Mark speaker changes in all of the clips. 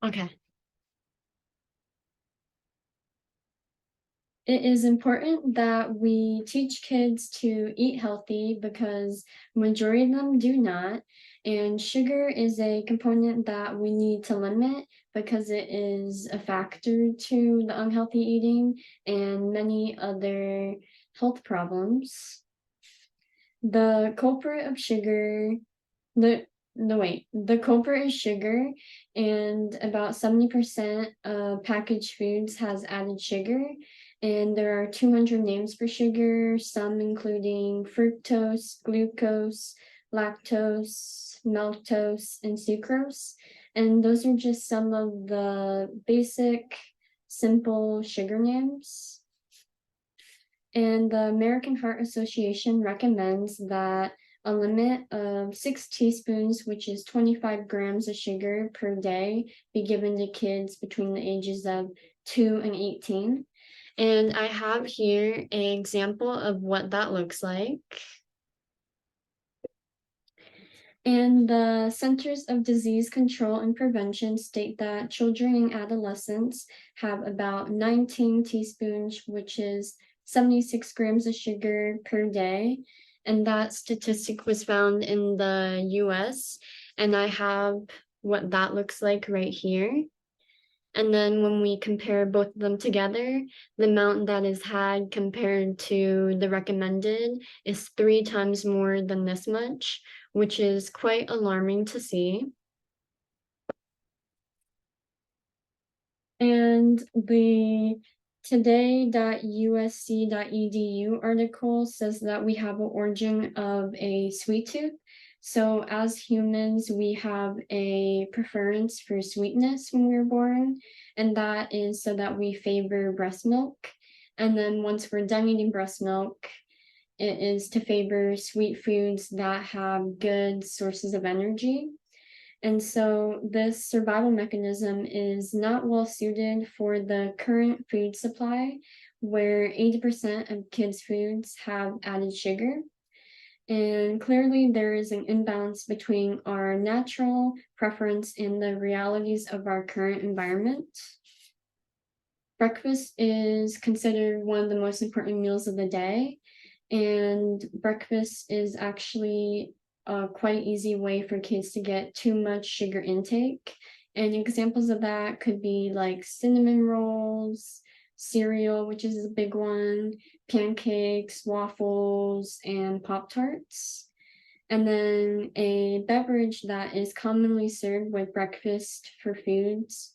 Speaker 1: Okay. It is important that we teach kids to eat healthy because majority of them do not. And sugar is a component that we need to limit because it is a factor to the unhealthy eating and many other health problems. The culprit of sugar, the the culprit is sugar, and about 70% of packaged foods has added sugar. And there are 200 names for sugar, some including fructose, glucose, lactose, maltose, and sucrose. And those are just some of the basic, simple sugar names. And the American Heart Association recommends that a limit of 6 teaspoons, which is 25 grams of sugar per day, be given to kids between the ages of 2 and 18. And I have here an example of what that looks like. And the Centers of Disease Control and Prevention state that children and adolescents have about 19 teaspoons, which is 76 grams of sugar per day. And that statistic was found in the US. And I have what that looks like right here. And then when we compare both of them together, the amount that is had compared to the recommended is 3 times more than this much, which is quite alarming to see. And the today.usc.edu article says that we have an origin of a sweet tooth. So as humans, we have a preference for sweetness when we were born, and that is so that we favor breast milk. And then once we're done eating breast milk, it is to favor sweet foods that have good sources of energy. And so this survival mechanism is not well suited for the current food supply, where 80% of kids' foods have added sugar. And clearly, there is an imbalance between our natural preference and the realities of our current environment. Breakfast is considered one of the most important meals of the day, and breakfast is actually a quite easy way for kids to get too much sugar intake. And examples of that could be like cinnamon rolls, cereal, which is a big one, pancakes, waffles, and Pop-Tarts. And then a beverage that is commonly served with breakfast for kids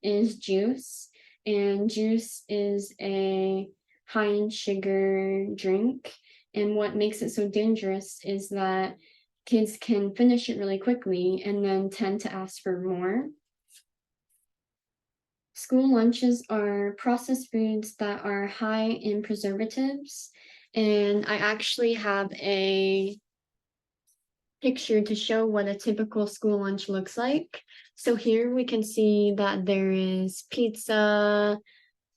Speaker 1: is juice. And juice is a high in sugar drink. And what makes it so dangerous is that kids can finish it really quickly and then tend to ask for more. School lunches are processed foods that are high in preservatives. And I actually have a picture to show what a typical school lunch looks like. So here we can see that there is pizza,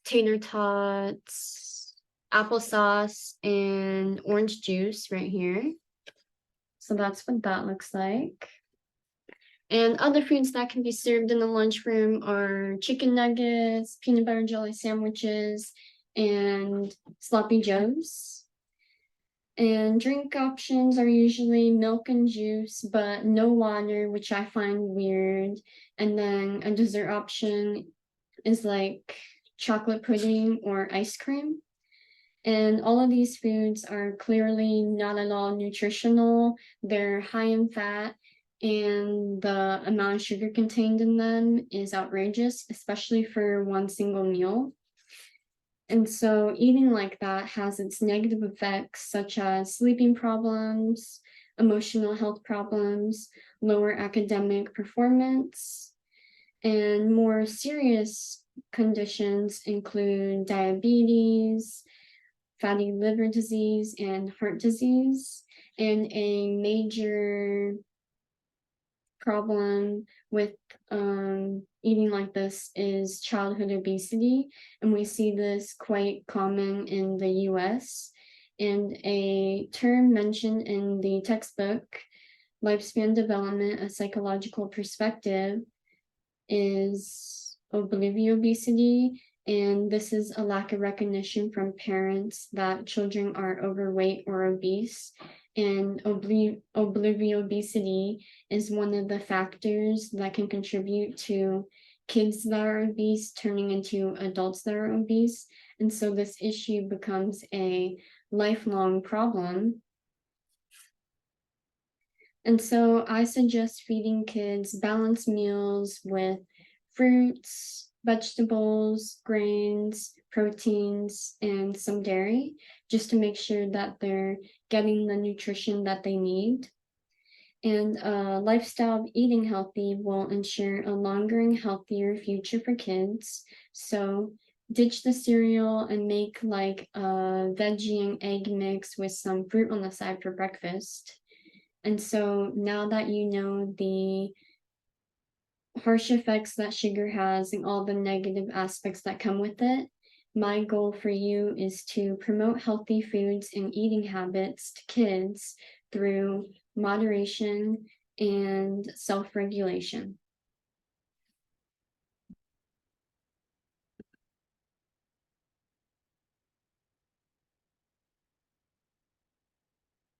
Speaker 1: tater tots, applesauce, and orange juice right here. So that's what that looks like. And other foods that can be served in the lunchroom are chicken nuggets, peanut butter and jelly sandwiches, and sloppy joes. And drink options are usually milk and juice, but no water, which I find weird. And then a dessert option is like chocolate pudding or ice cream. And all of these foods are clearly not at all nutritional. They're high in fat, and the amount of sugar contained in them is outrageous, especially for one single meal. And so eating like that has its negative effects, such as sleeping problems, emotional health problems, lower academic performance, and more serious conditions include diabetes, fatty liver disease, and heart disease. And a major problem with eating like this is childhood obesity, and we see this quite common in the US. And a term mentioned in the textbook, Lifespan Development, A Psychological Perspective, is obliviobesity, and this is a lack of recognition from parents that children are overweight or obese. And obliviobesity is one of the factors that can contribute to kids that are obese turning into adults that are obese. And so this issue becomes a lifelong problem. And so I suggest feeding kids balanced meals with fruits, vegetables, grains, proteins, and some dairy, just to make sure that they're getting the nutrition that they need. And a lifestyle of eating healthy will ensure a longer and healthier future for kids. So ditch the cereal and make like a veggie and egg mix with some fruit on the side for breakfast. And so now that you know the harsh effects that sugar has and all the negative aspects that come with it, my goal for you is to promote healthy foods and eating habits to kids through moderation and self regulation.